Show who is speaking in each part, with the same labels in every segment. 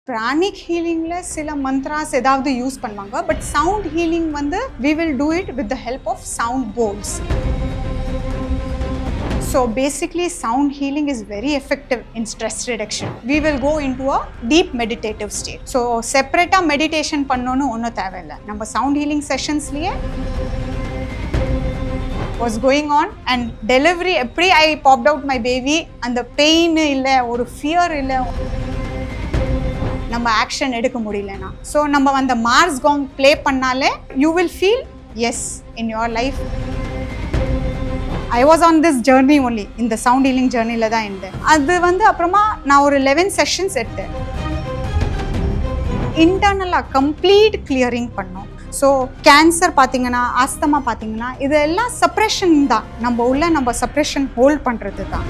Speaker 1: Pranic ஹீலிங்ல சில mantras ஏதாவது use பண்ணுவாங்க. பட் சவுண்ட் ஹீலிங் வந்து we will do it with the help of sound bowls. So basically sound healing is very effective in stress reduction. We will go into a deep meditative state. So separate meditation பண்ணனும் ஒண்ணும் தேவையில்லை. நம்ம sound healing sessionsலயே was going on and delivery எப்படி I popped out my baby அந்த pain இல்ல ஒரு fear இல்ல நம்ம ஆக்ஷன் எடுக்க முடியலனா ஸோ நம்ம அந்த மார்ஸ் காங் ப்ளே பண்ணாலே you will feel yes in your life I was on this journey only இந்த சவுண்ட் ஹீலிங் ஜேர்னியில் தான் இருந்தேன். அது வந்து அப்புறமா நான் ஒரு 11 செஷன்ஸ் எடுத்தேன். இன்டர்னலாக கம்ப்ளீட் கிளியரிங் பண்ணோம். ஸோ கேன்சர் பார்த்தீங்கன்னா ஆஸ்தமா பார்த்தீங்கன்னா இதெல்லாம் சப்ரெஷன் தான், நம்ம உள்ள நம்ம சப்ரெஷன் ஹோல்ட் பண்ணுறது தான்.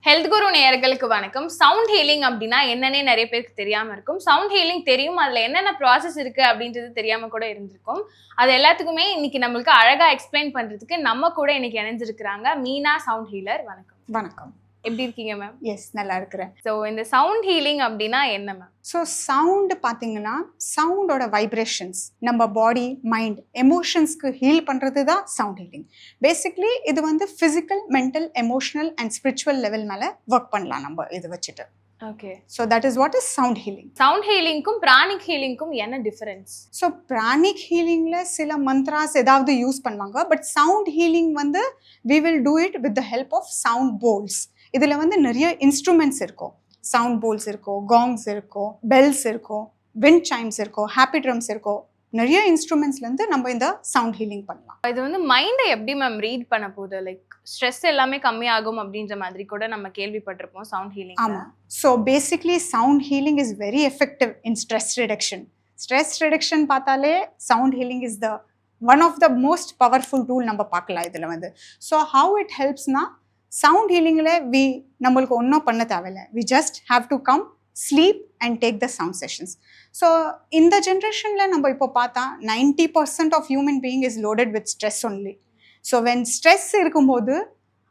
Speaker 2: ஹெல்த் குரு நேயர்களுக்கு வணக்கம். சவுண்ட் ஹீலிங் அப்படின்னா என்னன்னே நிறைய பேருக்கு தெரியாம இருக்கும். சவுண்ட் ஹீலிங் தெரியும், அதுல என்னென்ன ப்ராசஸ் இருக்கு அப்படின்றது தெரியாம கூட இருந்திருக்கும். அது எல்லாத்துக்குமே இன்னைக்கு நம்மளுக்கு அழகா எக்ஸ்பிளைன் பண்றதுக்கு நம்ம கூட இன்னைக்கு இணைஞ்சிருக்கிறாங்க மீனா சவுண்ட் ஹீலர். வணக்கம்.
Speaker 1: வணக்கம்.
Speaker 2: எப்படி இருக்கீங்க மேம்?
Speaker 1: எஸ், நல்லா இருக்கிறேன்.
Speaker 2: ஸோ இந்த சவுண்ட் ஹீலிங் அப்படின்னா என்ன மேம்?
Speaker 1: ஸோ சவுண்டு பார்த்தீங்கன்னா சவுண்டோட வைப்ரேஷன்ஸ் நம்ம பாடி மைண்ட் எமோஷன்ஸ்க்கு ஹீல் பண்ணுறது தான் சவுண்ட் ஹீலிங். பேசிக்லி இது வந்து physical mental emotional and spiritual level மேலே ஒர்க் பண்ணலாம் நம்ம இது வச்சுட்டு.
Speaker 2: Okay.
Speaker 1: So that is what is sound healing.
Speaker 2: Sound ஹீலிங்க்கும் பிராணிக் ஹீலிங்க்கும் என்ன டிஃபரன்ஸ்?
Speaker 1: ஸோ பிராணிக் ஹீலிங்கில் சில மந்த்ராஸ் ஏதாவது யூஸ் பண்ணுவாங்க. பட் சவுண்ட் ஹீலிங் வந்து we will do it with the help of sound bowls. இதில் வந்து நிறைய இன்ஸ்ட்ருமெண்ட்ஸ் இருக்கும். சவுண்ட் போல்ஸ் இருக்கும், காங்ஸ் இருக்கும், பெல்ஸ் இருக்கும், விண்ட் சைம்ஸ் இருக்கும், ஹாப்பி ட்ரம்ஸ் இருக்கும். நிறைய இன்ஸ்ட்ருமெண்ட்ஸ்லேருந்து நம்ம இந்த சவுண்ட் ஹீலிங் பண்ணலாம்.
Speaker 2: இது வந்து மைண்டை எப்படி மேம் ரீட் பண்ண போகுது? லைக் ஸ்ட்ரெஸ் எல்லாமே கம்மியாகும் அப்படின்ற மாதிரி கூட நம்ம கேள்விப்பட்டிருப்போம் சவுண்ட் ஹீலிங்.
Speaker 1: ஆமாம். So basically sound healing is very effective in stress reduction. Stress reduction பார்த்தாலே sound healing is the one of the most powerful tool நம்ம பார்க்கலாம் இதில் வந்து. ஸோ ஹவு இட் ஹெல்ப்ஸ்னா சவுண்ட் ஹீலிங்கில் நம்மளுக்கு ஒன்றும் பண்ண தேவையில்லை. We just have to come sleep and take the sound sessions. So இந்த ஜென்ரேஷனில் நம்ம இப்போ பார்த்தா 90% of human being is loaded with stress only. So when stress இருக்கும்போது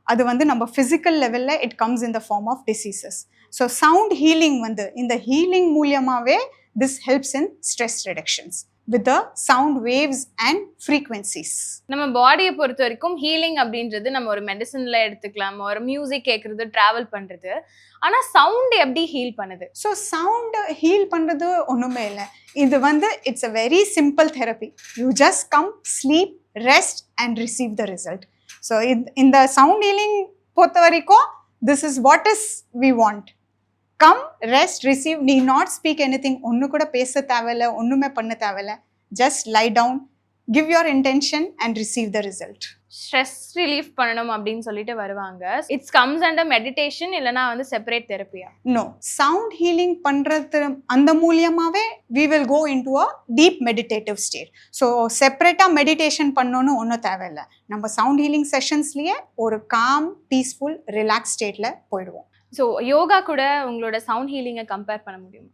Speaker 1: அது வந்து நம்ம ஃபிசிக்கல் லெவலில் it comes in the form of diseases. So sound healing வந்து இந்த ஹீலிங் மூலியமாகவே this helps in stress reductions with the sound waves and frequencies.
Speaker 2: நம்ம பாடியை பொறுத்த வரைக்கும் ஹீலிங் அப்படின்றது நம்ம ஒரு மெடிசன்ல எடுத்துக்கலாம், ஒரு மியூசிக் கேட்கறது, டிராவல் பண்றது. ஆனா சவுண்ட் எப்படி ஹீல் பண்ணுது?
Speaker 1: ஸோ சவுண்ட் ஹீல் பண்றது ஒண்ணுமே இல்லை. இது வந்து it's a very simple therapy. You just come sleep rest and receive the result. So இந்த சவுண்ட் ஹீலிங் பொறுத்த வரைக்கும் this is what is we want. Come rest receive, நீ நாட் ஸ்பீக் எனிதிங். ஒன்று கூட பேச தேவையில்லை, ஒன்றுமே பண்ண தேவையில்லை. Just lie down, give your intention and receive the result.
Speaker 2: Stress relief பண்ணணும் அப்படின்னு சொல்லிட்டு வருவாங்க. இட்ஸ் கம்ஸ் அண்டர் மெடிடேஷன் இல்லைனா வந்து செப்பரேட் தெரப்பியா?
Speaker 1: நோ, சவுண்ட் ஹீலிங் பண்ணுறது அந்த மூலியமாகவே we will go into a deep meditative state. So செப்பரேட்டாக மெடிடேஷன் பண்ணணும்னு ஒன்றும் தேவையில்லை. நம்ம சவுண்ட் ஹீலிங் செஷன்ஸ்லேயே ஒரு காம் பீஸ்ஃபுல் ரிலாக்ஸ் ஸ்டேட்டில் போயிடுவோம்.
Speaker 2: ஸோ யோகா கூட உங்களோட சவுண்ட் ஹீலிங்கை கம்பேர் பண்ண முடியுமா?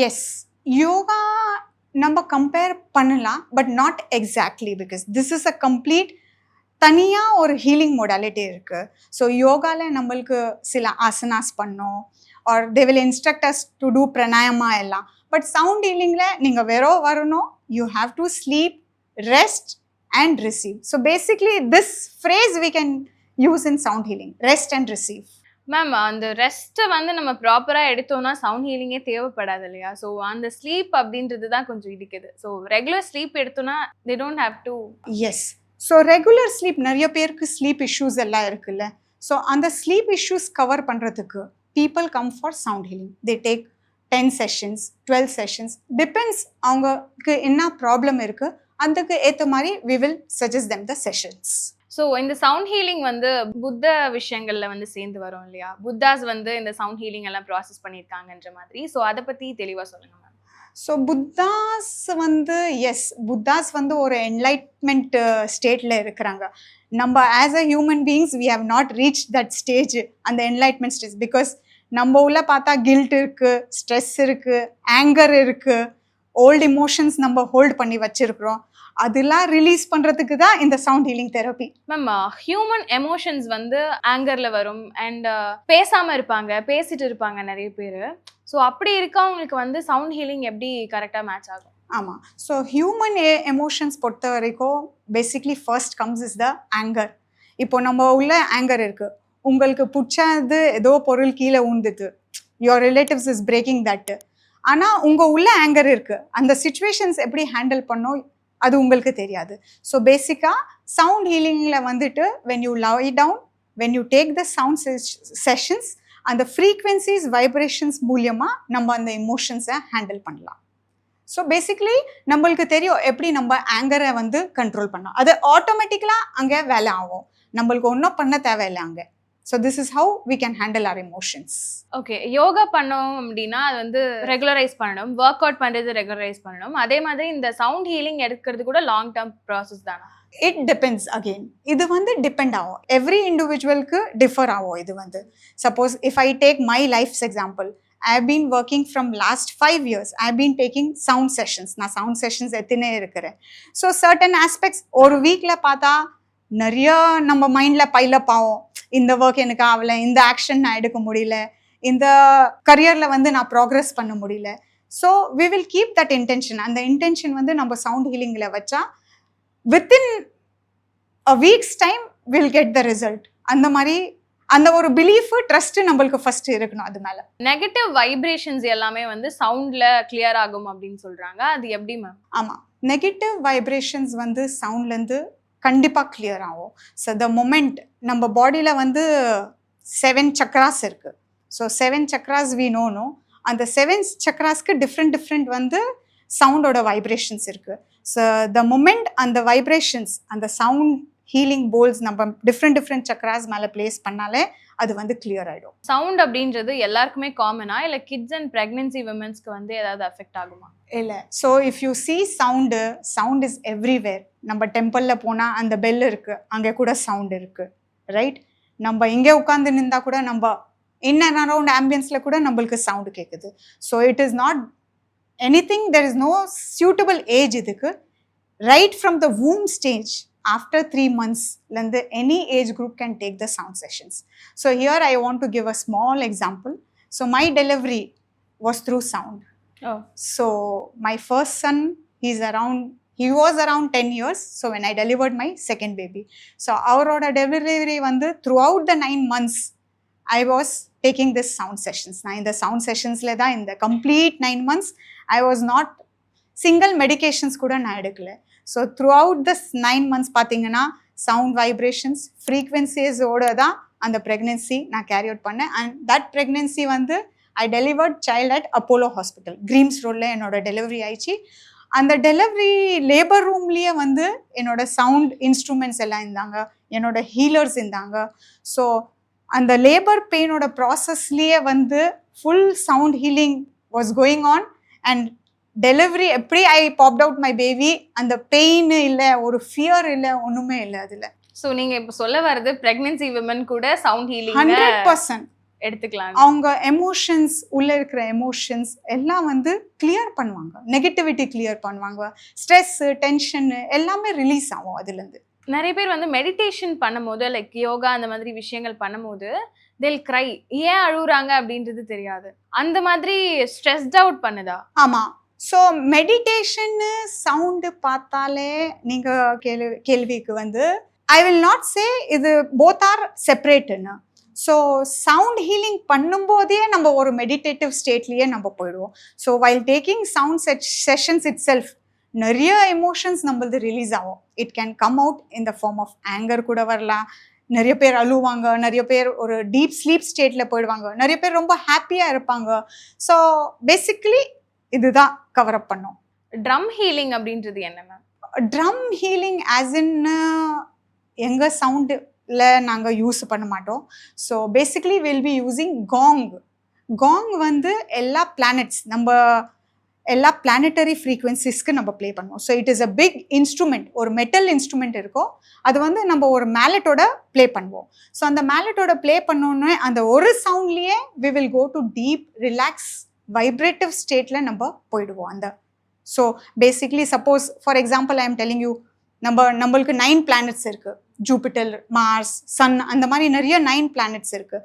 Speaker 1: எஸ், யோகா நம்ம கம்பேர் பண்ணலாம், but not exactly, because this is a complete தனியாக ஒரு ஹீலிங் மொடாலிட்டி இருக்குது. ஸோ யோகாவில் நம்மளுக்கு சில ஆசனாஸ் பண்ணோம், or they will instruct us to do pranayama எல்லாம். பட் சவுண்ட் ஹீலிங்கில் நீங்கள் வெறும் வரணும், you have to sleep rest and receive. So basically this phrase we can use in sound healing, rest and receive.
Speaker 2: Ma'am, அந்த ரெஸ்ட்டை வந்து நம்ம ப்ராப்பராக எடுத்தோம்னா சவுண்ட் ஹீலிங்கே தேவைப்படாது இல்லையா? ஸோ அந்த ஸ்லீப் அப்படின்றது தான் கொஞ்சம் இடிக்குது. ஸோ ரெகுலர் ஸ்லீப் எடுத்தோன்னா they don't have to.
Speaker 1: Yes, so regular sleep நிறைய பேருக்கு ஸ்லீப் இஷ்யூஸ் எல்லாம் இருக்குல்ல. ஸோ அந்த ஸ்லீப் இஷ்யூஸ் கவர் பண்ணுறதுக்கு people come for sound healing. They take 10 sessions 12 sessions, depends அவங்களுக்கு என்ன ப்ராப்ளம் இருக்குது, அதுக்கு ஏற்ற மாதிரி we will suggest them the sessions.
Speaker 2: So இந்த சவுண்ட் ஹீலிங் வந்து புத்த விஷயங்கள்ல வந்து சேர்ந்து வரும் இல்லையா? புத்தாஸ் வந்து இந்த சவுண்ட் ஹீலிங் எல்லாம் ப்ராசஸ் பண்ணியிருக்காங்கன்ற மாதிரி. ஸோ அதை பற்றி தெளிவாக சொல்லுங்க மேம்.
Speaker 1: ஸோ புத்தாஸ் வந்து எஸ், புத்தாஸ் வந்து ஒரு என்லைட்மெண்ட் ஸ்டேட்டில் இருக்கிறாங்க. நம்ம as a human beings we have not reach that stage, அந்த என்லைட்மெண்ட் ஸ்டேஜ். பிகாஸ் நம்ம உள்ள பார்த்தா கில்ட் இருக்குது, ஸ்ட்ரெஸ் இருக்குது, ஆங்கர் இருக்குது, ஓல்டு இமோஷன்ஸ் நம்ம ஹோல்ட் பண்ணி வச்சுருக்கிறோம். அதெல்லாம் ரிலீஸ் பண்றதுக்கு தான் இந்த sound healing therapy.
Speaker 2: Ma'am, human emotions வந்து ஆங்கர்ல வரும் அண்ட் பேசாம இருப்பாங்க, பேசிட்டு இருப்பாங்க நிறைய பேர். ஸோ அப்படி இருக்கவங்களுக்கு வந்து சவுண்ட் ஹீலிங் எப்படி கரெக்டாக மேட்ச் ஆகும்?
Speaker 1: ஆமாம். ஸோ ஹியூமன் எமோஷன்ஸ் பொறுத்த வரைக்கும் basically first comes is the anger. இப்போ நம்ம உள்ள ஆங்கர் இருக்கு, உங்களுக்கு பிடிச்சது ஏதோ பொருள் கீழே உண்டுது, your relatives is breaking that. ஆனால் உங்கள் உள்ள ஆங்கர் இருக்கு, அந்த சுச்சுவேஷன்ஸ் எப்படி ஹேண்டில் பண்ணோம் அது உங்களுக்கு தெரியாது. ஸோ பேசிக்காக சவுண்ட் ஹீலிங்கில் வந்துட்டு when you lie down, when you take the sound sessions, அந்த ஃப்ரீக்வன்சிஸ் வைப்ரேஷன்ஸ் மூலியமாக நம்ம அந்த எமோஷன்ஸை ஹேண்டில் பண்ணலாம். ஸோ பேசிக்லி நம்மளுக்கு தெரியும் எப்படி நம்ம ஆங்கரை வந்து கண்ட்ரோல் பண்ணோம். அது ஆட்டோமேட்டிக்கலாக அங்கே வேலை ஆகும், நம்மளுக்கு ஒன்றும் பண்ண தேவையில்லை அங்கே. So this is how we can handle our emotions.
Speaker 2: Okay, yoga பண்ணோம் அப்படின்னா அது வந்து ரெகுலரைஸ் பண்ணணும், ஒர்க் அவுட் பண்ணுறது ரெகுலரைஸ் பண்ணணும். அதே மாதிரி இந்த சவுண்ட் ஹீலிங் எடுக்கிறது கூட லாங் டேர்ம் ப்ராசஸ் தானே?
Speaker 1: It depends again. இது வந்து டிபெண்ட் ஆகும், எவ்ரி இண்டிவிஜுவலுக்கு டிஃபர் ஆகும். இது வந்து suppose if I take my life's example, I have been working from last 5 years. I have been taking sound sessions. நான் sound sessions எத்தனை இருக்கிறேன். ஸோ certain aspects ஒரு வீக்கில் பார்த்தா நிறைய நம்ம மைண்டில் பைலப் ஆகும். இந்த ஒர்க் எனக்கு ஆகலை, இந்த ஆக்ஷன் நான் எடுக்க முடியல, இந்த கரியரில் வந்து நான் ப்ராக்ரெஸ் பண்ண முடியல. So we will keep that intention. அந்த இன்டென்ஷன் வந்து நம்ம சவுண்ட் ஹீலிங்கில் வச்சா within a week's time will get the result. அந்த மாதிரி அந்த ஒரு பிலீஃப், ட்ரஸ்ட் நம்மளுக்கு ஃபர்ஸ்ட் இருக்கணும். அது மேல
Speaker 2: நெகட்டிவ் வைப்ரேஷன்ஸ் எல்லாமே வந்து சவுண்ட்ல கிளியர் ஆகும் அப்படின்னு சொல்றாங்க, அது எப்படி மேம்?
Speaker 1: ஆமா, நெகட்டிவ் வைப்ரேஷன்ஸ் வந்து சவுண்ட்லேருந்து கண்டிப்பாக கிளியர் ஆகும். ஸோ த மொமெண்ட் நம்ம பாடியில் வந்து 7 சக்ராஸ் இருக்குது. So 7 chakras we know. அந்த 7 சக்ராஸ்க்கு டிஃப்ரெண்ட் வந்து சவுண்டோட வைப்ரேஷன்ஸ் இருக்குது. ஸோ த மொமெண்ட் அந்த வைப்ரேஷன்ஸ், அந்த சவுண்ட் ஹீலிங் போல்ஸ் நம்ம டிஃப்ரெண்ட் சக்ராஸ் மேலே பிளேஸ் பண்ணாலே அது வந்து கிளியர் ஆகிடும்.
Speaker 2: சவுண்ட் அப்படின்றது எல்லாருக்குமே காமனா, இல்லை கிட்ஸ் அண்ட் ப்ரெக்னென்சி விமன்ஸ்க்கு வந்து ஏதாவது அஃபெக்ட் ஆகுமா?
Speaker 1: இல்லை. So if you see sound is everywhere. நம்ம டெம்பிளில் போனால் அந்த பெல் இருக்குது, அங்கே கூட சவுண்ட் இருக்குது, ரைட்? நம்ம இங்கே உட்காந்து நின்றா கூட நம்ம இன் அண்ட் அரவுண்ட் ஆம்பியன்ஸில் கூட நம்மளுக்கு சவுண்டு கேட்குது. So it is not anything, there is no suitable age இதுக்கு. Right from the womb stage, after 3 months, any age group can take the sound sessions. So here I want to give a small example. So my delivery was through sound.
Speaker 2: Oh.
Speaker 1: So my first son, he was around 10 years. So when I delivered my second baby, so our delivery throughout the 9 months, I was taking this sound sessions. Now in the sound sessions in the complete 9 months, I was not single medications kuda na edukala. So throughout this 9 months பார்த்தீங்கன்னா sound vibrations ஃப்ரீக்வன்சிஸோடு தான் அந்த pregnancy நான் carry out பண்ணேன். And that pregnancy வந்து I delivered child at Apollo hospital, Greams ரோடில் என்னோட delivery ஆயிடுச்சு. அந்த டெலிவரி லேபர் ரூம்லேயே வந்து என்னோட சவுண்ட் இன்ஸ்ட்ருமெண்ட்ஸ் எல்லாம் இருந்தாங்க, என்னோட ஹீலர்ஸ் இருந்தாங்க. ஸோ அந்த லேபர் பெயினோட ப்ராசஸ்லேயே வந்து full sound healing was going on. And delivery எப்படி ஐ பாப்ட் அவுட் மை பேபி, அந்த பெயின் இல்லை, ஒரு ஃபியர் இல்லை, ஒன்றுமே இல்லை அதில்.
Speaker 2: ஸோ நீங்கள் இப்போ சொல்ல வர்றது ப்ரெக்னென்சி விமன் கூட சவுண்ட் ஹீலிங்
Speaker 1: 100%
Speaker 2: எடுத்துக்கலாம்.
Speaker 1: அவங்க எமோஷன்ஸ், உள்ளே இருக்கிற எமோஷன்ஸ் எல்லாம் வந்து கிளியர் பண்ணுவாங்க, நெகட்டிவிட்டி கிளியர் பண்ணுவாங்க, ஸ்ட்ரெஸ்ஸு, டென்ஷனு எல்லாமே ரிலீஸ் ஆகும் அதுலேருந்து.
Speaker 2: நிறைய பேர் வந்து மெடிடேஷன் பண்ணும்போது, லைக் யோகா அந்த மாதிரி விஷயங்கள் பண்ணும்போது they'll cry. ஏன் அழுகுறாங்க அப்படின்றது தெரியாது, அந்த மாதிரி ஸ்ட்ரெஸ்ட் அவுட் பண்ணுதா?
Speaker 1: ஆமாம். ஸோ மெடிடேஷன்னு சவுண்டு பார்த்தாலே நீங்கள் கேள்விக்கு வந்து ஐ வில் நாட் சே இது போத் ஆர் செப்பரேட்டுன்னு. ஸோ சவுண்ட் ஹீலிங் பண்ணும்போதே நம்ம ஒரு மெடிடேட்டிவ் ஸ்டேட்லேயே நம்ம போயிடுவோம். So while taking sound sessions itself நிறைய எமோஷன்ஸ் நம்மளது ரிலீஸ் ஆகும். It can come out in the form of anger கூட வரலாம், நிறைய பேர் அழுவாங்க, நிறைய பேர் ஒரு டீப் ஸ்லீப் ஸ்டேட்டில் போயிடுவாங்க, நிறைய பேர் ரொம்ப ஹாப்பியாக இருப்பாங்க. ஸோ பேசிக்கலி இதுதான் கவர் அப் பண்ணோம்.
Speaker 2: ட்ரம் ஹீலிங் அப்படின்றது என்ன ma'am?
Speaker 1: Drum healing as in எங்கள் சவுண்டில் நாங்கள் யூஸ் பண்ண மாட்டோம். So basically will be using gong வந்து எல்லா பிளானட்ஸ், நம்ம எல்லா பிளானட்டரி ஃப்ரீக்வன்சிஸ்க்கு நம்ம ப்ளே பண்ணுவோம். So it is a big instrument, ஒரு மெட்டல் இன்ஸ்ட்ருமெண்ட் இருக்கும், அது வந்து நம்ம ஒரு மேலட்டோட ப்ளே பண்ணுவோம். ஸோ அந்த மேலட்டோட ப்ளே பண்ணோன்னே அந்த ஒரு சவுண்ட்லேயே we will go to deep relax vibrative ஸ்டேட்டில் நம்ம போயிடுவோம். அந்த so basically suppose for example I am telling you நம்மளுக்கு 9 பிளானட்ஸ் இருக்குது, ஜூபிட்டர், மார்ஸ், சன், அந்த மாதிரி நிறைய 9 பிளானட்ஸ் இருக்குது.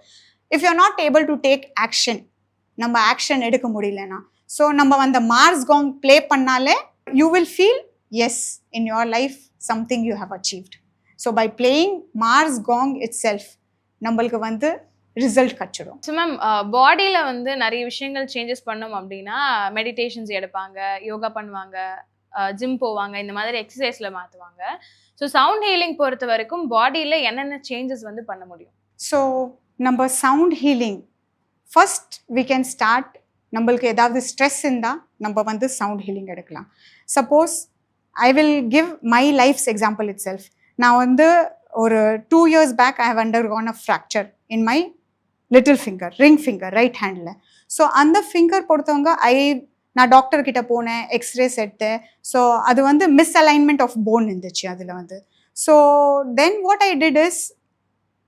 Speaker 1: If you are not able to take action, நம்ம ஆக்ஷன் எடுக்க முடியலன்னா, ஸோ நம்ம அந்த மார்ஸ் காங் ப்ளே பண்ணாலே you will feel yes in your life something you have achieved. So by playing Mars gong itself நம்மளுக்கு வந்து result கிடச்சிடும்.
Speaker 2: So ma'am பாடியில் வந்து நிறைய விஷயங்கள் சேஞ்சஸ் பண்ணோம் அப்படின்னா மெடிடேஷன்ஸ் எடுப்பாங்க, யோகா பண்ணுவாங்க, ஜிம் போவாங்க, இந்த மாதிரி எக்ஸசைஸில் மாற்றுவாங்க. ஸோ சவுண்ட் ஹீலிங் பொறுத்த வரைக்கும் பாடியில் என்னென்ன சேஞ்சஸ் வந்து பண்ண முடியும்?
Speaker 1: ஸோ நம்ம sound healing first we can start. நம்மளுக்கு ஏதாவது ஸ்ட்ரெஸ் இருந்தால் நம்ம வந்து சவுண்ட் ஹீலிங் எடுக்கலாம். Suppose I will give my life's example itself. நான் வந்து ஒரு 2 years back I have undergone a fracture in my little finger, ring finger, right ஹேண்டில். ஸோ அந்த ஃபிங்கர் பொறுத்தவங்க நான் டாக்டர்கிட்ட போனேன், எக்ஸ்ரேஸ் எடுத்தேன். ஸோ அது வந்து மிஸ்அலைன்மெண்ட் ஆஃப் போன் இருந்துச்சு அதில் வந்து. So then what I did is,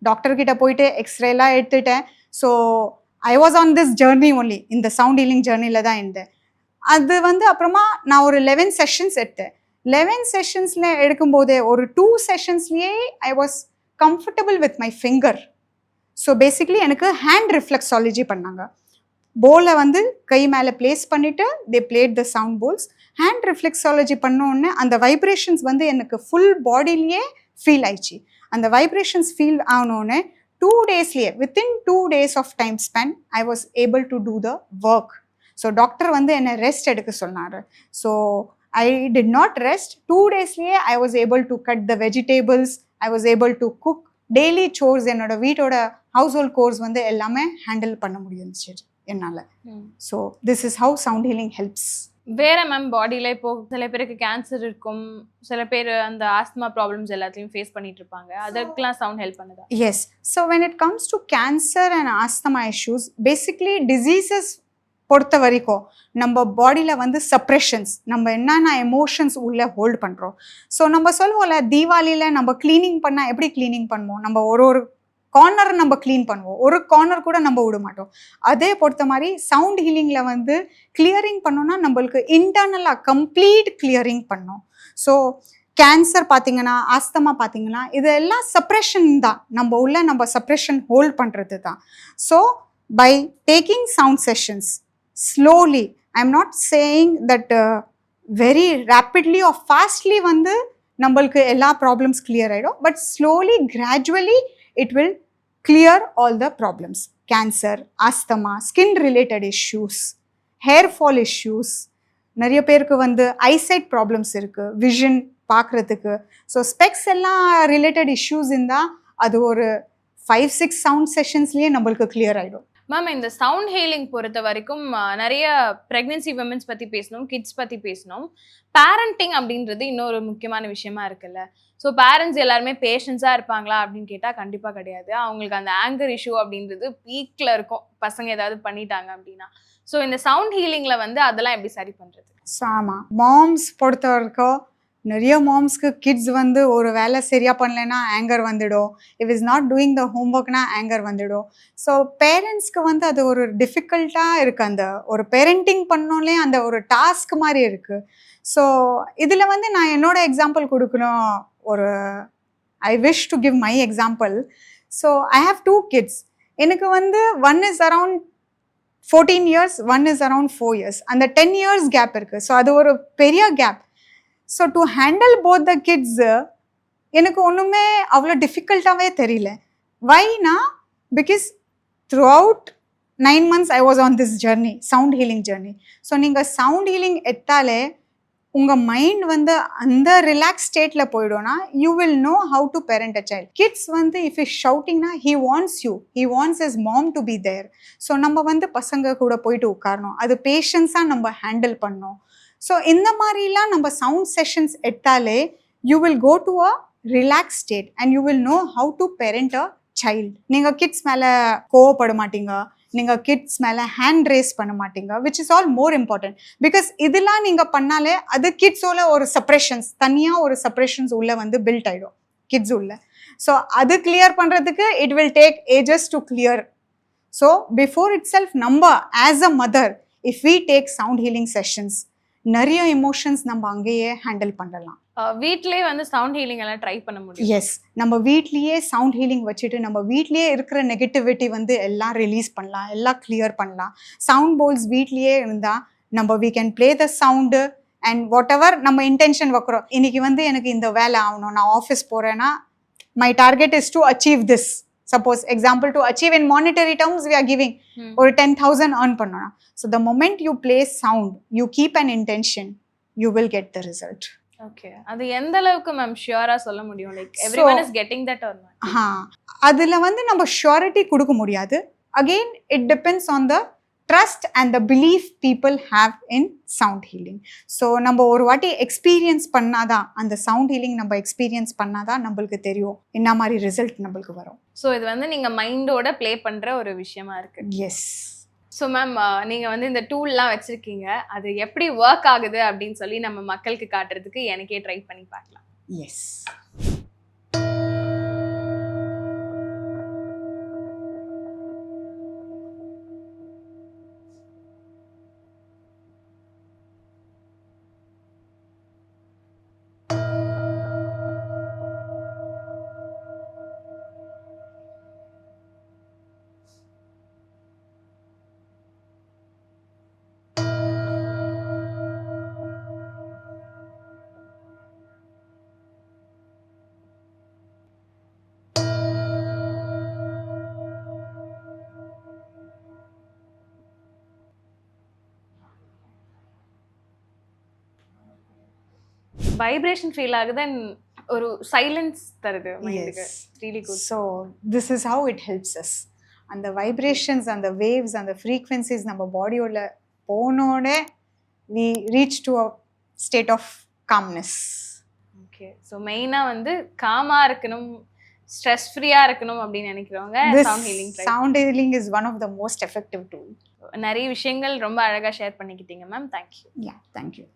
Speaker 1: டாக்டர்கிட்ட போயிட்டு எக்ஸ்ரேலாம் எடுத்துட்டேன். So I was on this journey only, இந்த சவுண்ட் ஹீலிங் ஜேர்னியில் தான் இருந்தேன். அது வந்து அப்புறமா நான் ஒரு 11 செஷன்ஸ் எடுத்தேன். 11 செஷன்ஸில் எடுக்கும்போதே ஒரு 2 செஷன்ஸ்லேயே I was comfortable with my finger. So basically எனக்கு ஹேண்ட் ரிஃப்ளெக்ஸாலஜி பண்ணாங்க. போலை வந்து கை மேலே பிளேஸ் பண்ணிவிட்டு they played the sound bowls. Hand reflexology பண்ணோடனே அந்த வைப்ரேஷன்ஸ் வந்து எனக்கு ஃபுல் பாடியிலேயே ஃபீல் ஆயிடுச்சு. அந்த வைப்ரேஷன்ஸ் ஃபீல் ஆனோடனே 2 daysலேயே, within 2 days of time spend I was able to do the work. So doctor வந்து என்னை ரெஸ்ட் எடுக்க சொன்னார். So I did not rest. 2 daysலேயே I was able to cut the vegetables, I was able to cook, daily chores, என்னோட வீட்டோட house hold course வந்து எல்லாமே handle பண்ண முடிஞ்சிச்சு என்னால். So this is how sound healing helps.
Speaker 2: வேற மேம் பாடியில் இப்போ சில பேருக்கு கேன்சர் இருக்கும், சில பேர் அந்த ஆஸ்துமா ப்ராப்ளம்ஸ் எல்லாத்தையும் ஃபேஸ் பண்ணிட்டு இருப்பாங்க, அதற்கெல்லாம் சவுண்ட் ஹெல்ப் பண்ணுதா?
Speaker 1: Yes. So when it comes to cancer and asthma issues, basically diseases பொறுத்த வரைக்கும் நம்ம பாடியில் வந்து சப்ரெஷன்ஸ், நம்ம என்னென்ன எமோஷன்ஸ் உள்ளே ஹோல்ட் பண்ணுறோம். ஸோ நம்ம சொல்லுவோம்ல, தீபாவளியில் நம்ம க்ளீனிங் பண்ணால் எப்படி க்ளீனிங் பண்ணுவோம், நம்ம ஒரு கார்னர் நம்ம க்ளீன் பண்ணுவோம், ஒரு கார்னர் கூட நம்ம விட மாட்டோம். அதே பொறுத்த மாதிரி சவுண்ட் ஹீலிங்கில் வந்து கிளியரிங் பண்ணோன்னா நம்மளுக்கு இன்டர்னலாக கம்ப்ளீட் கிளியரிங் பண்ணோம். ஸோ கேன்சர் பார்த்தீங்கன்னா, ஆஸ்தமா பார்த்தீங்கன்னா, இதெல்லாம் சப்ரெஷன் தான், நம்ம சப்ரெஷன் ஹோல்ட் பண்ணுறது தான். So by taking sound sessions slowly, I am not saying that very rapidly or fastly வந்து நம்மளுக்கு எல்லா ப்ராப்ளம்ஸ் கிளியர் ஆகிடும். But slowly gradually it will clear all the problems. Cancer, asthma, skin related issues, hair fall issues, நிறைய பேருக்கு வந்து eyesight problems இருக்குது, vision பார்க்குறதுக்கு. So specs எல்லாம் ரிலேட்டட் இஷ்யூஸ் இருந்தால் அது ஒரு 5-6 சவுண்ட் செஷன்ஸ்லேயே நம்மளுக்கு கிளியர் ஆகிடும்.
Speaker 2: மேம் இந்த சவுண்ட் ஹீலிங் பொறுத்த வரைக்கும் நிறைய ப்ரெக்னென்சி விமன்ஸ் பற்றி பேசணும், கிட்ஸ் பற்றி பேசணும். பேரண்டிங் அப்படின்றது இன்னொரு முக்கியமான விஷயமா இருக்குல்ல. ஸோ பேரண்ட்ஸ் எல்லாருமே பேஷன்ஸாக இருப்பாங்களா அப்படின்னு கேட்டால் கண்டிப்பாக கிடையாது. அவங்களுக்கு அந்த ஆங்கர் இஷ்யூ அப்படின்றது பீக்கில் இருக்கும், பசங்க ஏதாவது பண்ணிட்டாங்க அப்படின்னா. ஸோ இந்த சவுண்ட் ஹீலிங்கில் வந்து அதெல்லாம் எப்படி சரி பண்ணுறது?
Speaker 1: ஸோ ஆமாம், மாம்ஸ் பொறுத்த வரைக்கும் நிறைய மாம்ஸ்க்கு கிட்ஸ் வந்து ஒரு வேலை சரியாக பண்ணலைன்னா ஆங்கர் வந்துடும். If is not doing the ஹோம்ஒர்க்னா ஆங்கர் வந்துடும். ஸோ பேரண்ட்ஸ்க்கு வந்து அது ஒரு டிஃபிகல்ட்டாக இருக்குது. அந்த ஒரு பேரண்டிங் பண்ணோன்னே அந்த ஒரு டாஸ்க் மாதிரி இருக்குது. ஸோ இதில் வந்து நான் என்னோட எக்ஸாம்பிள் கொடுக்கணும். I wish to give my example. So I have 2 kids. எனக்கு வந்து one is around 14 years, one is around 4 years. அந்த 10 years கேப் இருக்குது. ஸோ அது ஒரு பெரிய gap. So to handle both the kids எனக்கு ஒன்றுமே அவ்வளோ டிஃபிகல்ட்டாகவே தெரியல. வைனா because throughout 9 months I was on this journey, sound healing journey. So நீங்கள் சவுண்ட் ஹீலிங் எடுத்தாலே உங்கள் மைண்ட் வந்து அந்த ரிலாக்ஸ் ஸ்டேட்டில் போய்டும்னா you will know how to parent a child. Kids வந்து இஃப் இஸ் ஷவுட்டிங்னா he wants his mom to be there. So நம்ம வந்து பசங்க கூட போயிட்டு உட்காரணும், அது பேஷன்ஸாக நம்ம ஹேண்டில் பண்ணணும். ஸோ இந்த மாதிரிலாம் நம்ம சவுண்ட் செஷன்ஸ் எடுத்தாலே you will go to a relax state and you will know how to parent a child. நீங்கள் கிட்ஸ் மேலே கோவப்பட மாட்டீங்க, நீங்கள் கிட்ஸ் மேலே ஹேண்ட் ரேஸ் பண்ண மாட்டீங்க, which is all more important. Because இதெல்லாம் நீங்கள் பண்ணாலே அது கிட்ஸோட ஒரு செப்ரேஷன்ஸ், தனியாக ஒரு செப்ரேஷன்ஸ் உள்ளே வந்து பில்ட் ஆகிடும் கிட்ஸ் உள்ள. ஸோ அது கிளியர் பண்ணுறதுக்கு it will take ages to clear. So before itself நம்ம as a mother if we take sound healing sessions, நிறைய எமோஷன்ஸ் நம்ம அங்கேயே ஹேண்டில் பண்ணலாம்.
Speaker 2: வீட்லயே வந்து சவுண்ட் ஹீலிங் எல்லாம் ட்ரை பண்ண முடியும்.
Speaker 1: எஸ், நம்ம வீட்லயே சவுண்ட் ஹீலிங் வச்சுட்டு நம்ம வீட்லயே இருக்கிற நெகட்டிவிட்டி வந்து எல்லாம் ரிலீஸ் பண்ணலாம், எல்லாம் கிளியர் பண்ணலாம். சவுண்ட் போல்ஸ் வீட்லயே இருந்தா நம்ம we can play the sound and whatever நம்ம இன்டென்ஷன் வைக்கிறோம். இன்னைக்கு வந்து எனக்கு இந்த வேலை ஆகணும், நான் ஆஃபீஸ் போறேன்னா my target is to achieve this. Suppose example, to achieve in monetary terms we are giving ஒரு 10,000 earn பண்ணணும். So the moment you play sound, you keep an intention, you will get the result.
Speaker 2: Okay, அது எந்த அளவுக்கு ma'am ஷியூரா சொல்ல முடியும்? Like everyone is getting that R not?
Speaker 1: அதுல வந்து நம்ம ஷூரிட்டி கொடுக்க முடியாது. Again it depends on the trust and the belief people have in sound healing. So நம்ம ஒரு வாட்டி எக்ஸ்பீரியன்ஸ் பண்ணாதான், அந்த சவுண்ட் ஹீலிங் நம்ம எக்ஸ்பீரியன்ஸ் பண்ணாதான் நம்மளுக்கு தெரியும் என்ன மாதிரி ரிசல்ட் நம்மளுக்கு வரும்.
Speaker 2: ஸோ இது வந்து நீங்க மைண்டோட ப்ளே பண்ற ஒரு விஷயமா இருக்கு.
Speaker 1: எஸ்.
Speaker 2: ஸோ மேம், நீங்கள் வந்து இந்த டூல்லாம் வச்சுருக்கீங்க, அது எப்படி ஒர்க் ஆகுது அப்படின்னு சொல்லி நம்ம மக்களுக்கு காட்டுறதுக்கு எனக்கே ட்ரை பண்ணி பார்க்கலாம்.
Speaker 1: எஸ்.
Speaker 2: வைப்ரேஷன் ஃபீல் ஆகுது அண்ட் ஒரு சைலன்ஸ் தருது மைண்டுக்கு. Really good.
Speaker 1: So this is how it helps as. அந்த வைப்ரேஷன்ஸ், அந்த வேவ்ஸ், அந்த ஃப்ரீக்வன்சிஸ் நம்ம பாடியோட போனோட we reach to a state of calmness.
Speaker 2: Okay, so மெயினாக வந்து காமாக இருக்கணும், ஸ்ட்ரெஸ் ஃப்ரீயாக இருக்கணும் அப்படின்னு நினைக்கிறவங்க
Speaker 1: sound healing is one of the most effective tool.
Speaker 2: நிறைய விஷயங்கள் ரொம்ப அழகாக ஷேர் பண்ணிக்கிட்டீங்க மேம். தேங்க்யூ.
Speaker 1: யா, தேங்க்யூ.